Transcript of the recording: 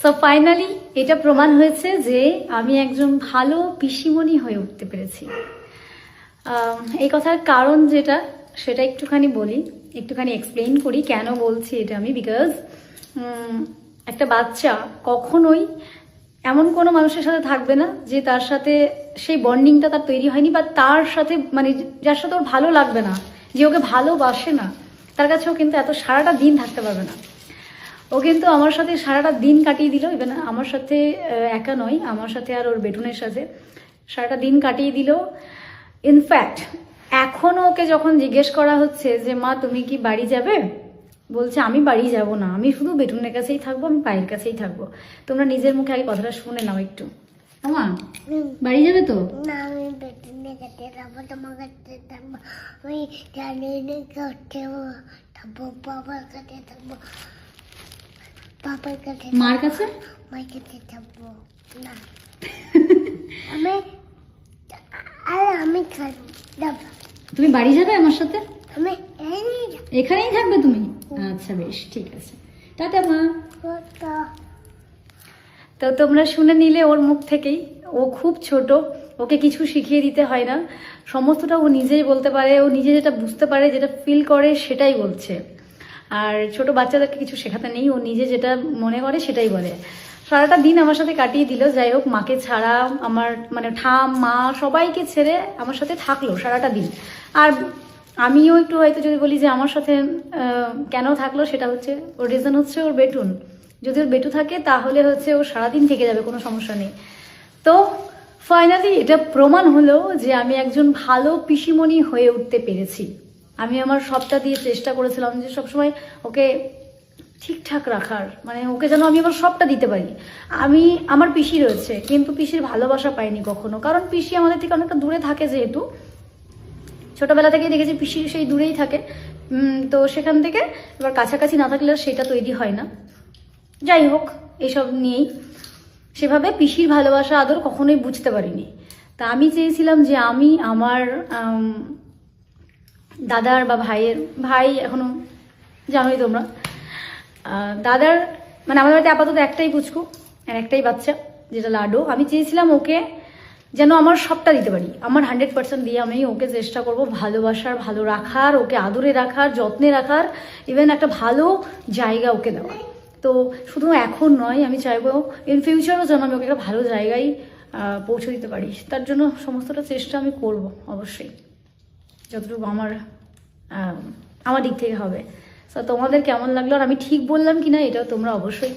So finally এটা প্রমাণ হয়েছে যে আমি একজন ভালো পিসিমণি হয়ে উঠতে পেরেছি। এই কথার কারণ যেটা সেটা একটুখানি বলি, একটুখানি এক্সপ্লেইন করি কেন বলছি এটা আমি। বিকজ একটা বাচ্চা কখনোই এমন কোনো মানুষের সাথে থাকবে না যে তার সাথে সেই বন্ডিংটা তার তৈরি হয়নি, বা তার সাথে মানে যার সাথে ওর ভালো লাগবে না, যে ওকে ভালোবাসে না, তার কাছেও কিন্তু এত সারাটা দিন থাকতে পারবে না। ও কিন্তু আমার সাথে সারাটা দিন কাটিয়ে দিল, ইভেন আমার সাথে একা নয়, আমার সাথে আর ওর বেটুনের সাথে সারাটা দিন কাটিয়ে দিল। ইনফ্যাক্ট এখনও ওকে যখন জিজ্ঞেস করা হচ্ছে যে মা তুমি কি বাড়ি যাবে, বলছে আমি বাড়ি যাব না, আমি শুধু বেটুনের কাছেই থাকবো, আমি পায়ের কাছেই থাকবো। তোমরা নিজের মুখে আগে কথাটা শুনে নাও একটু। মা বাড়ি যাবে তো? না, আমি বেটুনের কাছে যাবো, তোমার কাছে যাবো, আমি জানিয়ে করতে থাকবো, বাবার কাছে থাকবো, বাবার কাছে, মার কাছে, মার কাছে যাবো না। আমি আমি যাবো। তুমি বাড়ি যাবে আমার সাথে? আমি এখানেই থাকবে তুমি? আচ্ছা বেশ, ঠিক আছে, টাটা মা। তো তোমরা শুনে নিলে ওর মুখ থেকেই, ও খুব ছোট, ওকে কিছু শিখিয়ে দিতে হয় না, সমস্তটা ও নিজেই বলতে পারে, ও নিজে যেটা বুঝতে পারে, যেটা ফিল করে সেটাই বলছে। আর ছোট বাচ্চাদেরকে কিছু শেখাতে নেই, ও নিজে যেটা মনে করে সেটাই বলে। সারাটা দিন আমার সাথে কাটিয়ে দিল, যাই হোক মাকে ছাড়া, আমার মানে ঠাম মা সবাইকে ছেড়ে আমার সাথে থাকলো সারাটা দিন। আর আমিও একটু হয়তো যদি বলি যে আমার সাথে কেন থাকলো, সেটা হচ্ছে ওর রিজন হচ্ছে ওর বেটুন। যদি ওর বেটু থাকে তাহলে হচ্ছে ও সারাদিন থেকে যাবে, কোনো সমস্যা নেই। তো ফাইনালি এটা প্রমাণ হলো যে আমি একজন ভালো পিসিমণি হয়ে উঠতে পেরেছি। আমি আমার সবটা দিয়ে চেষ্টা করেছিলাম যে সবসময় ওকে ঠিকঠাক রাখার, মানে ওকে যেন আমি আবার সবটা দিতে পারি। আমি আমার পিসি রয়েছে, কিন্তু পিসির ভালোবাসা পাইনি কখনো, কারণ পিসি আমাদের থেকে অনেকটা দূরে থাকে, যেহেতু ছোটবেলা থেকেই দেখেছি পিসি সেই দূরেই থাকে। তো সেখান থেকে এবার কাছাকাছি না থাকলে সেটা তৈরি হয় না। যাই হোক, এসব নিয়েই সেভাবে পিসির ভালোবাসা আদর কখনোই বুঝতে পারিনি। তা আমি চেয়েছিলাম যে আমি আমার দাদার বা ভাই এখনো জানোই তোমরা, দাদার মানে আমাদের বাড়িতে আপাতত একটাই পুচকু আর একটাই বাচ্চা, যেটা লাডো। আমি চেয়েছিলাম ওকে যেন আমার সবটা দিতে পারি, আমার 100% দিয়ে আমি ওকে চেষ্টা করব ভালোবাসার, ভালো রাখার, ওকে আদরে রাখার, যত্নে রাখার, ইভেন একটা ভালো জায়গা ওকে দেওয়া। তো শুধু এখন নয়, আমি চাইবো ইন ফিউচারও যেন আমি ওকে একটা ভালো জায়গায় পৌঁছে দিতে পারি। তার জন্য সমস্তটা চেষ্টা আমি করব অবশ্যই, যতটুকু আমার দিক থেকে হবে। তো তোমাদের কেমন লাগলো, আর আমি ঠিক বললাম কিনা এটাও তোমরা অবশ্যই